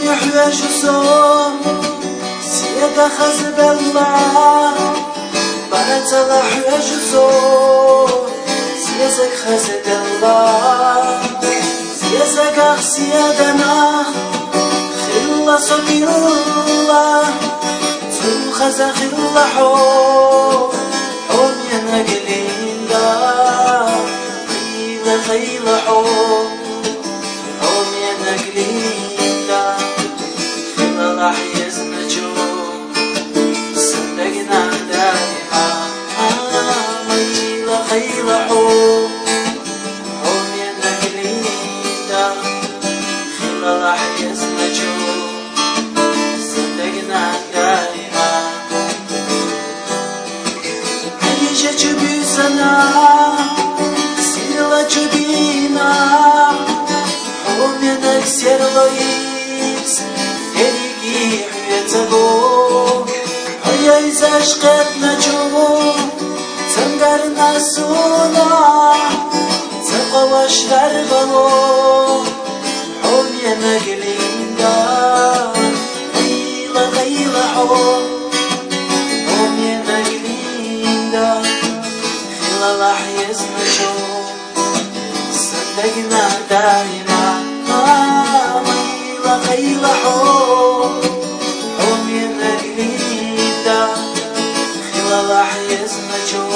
يحوج صوم سيادة خزب الله بنت الله يحوج صوم سيادة خزب الله سيادة سيادنا خلا صبي الله سو خزا خلا حوم حوم ينقلين لا خيلا خيلا حوم حوم ينقلين لا خلا راح يزمجو صدقنا دائما خيلا خيلا حوم حوم ينقلين لا خلا راح يزمجو صدقنا دائما هيجا جبي سنا سيلا جبينا حوم ينكسر ليس هيجي حياتبو هيا إذا عشقت نجوم تنقرنا سونا تبقى واشتر بلو حوم ينقلين دا غيلا غيلا حوم حوم ينقلين دا خلا راح يزمجو صدقنا دائما غيلا غيلا حوم حوم ينقلين دا خلا راح يزمجو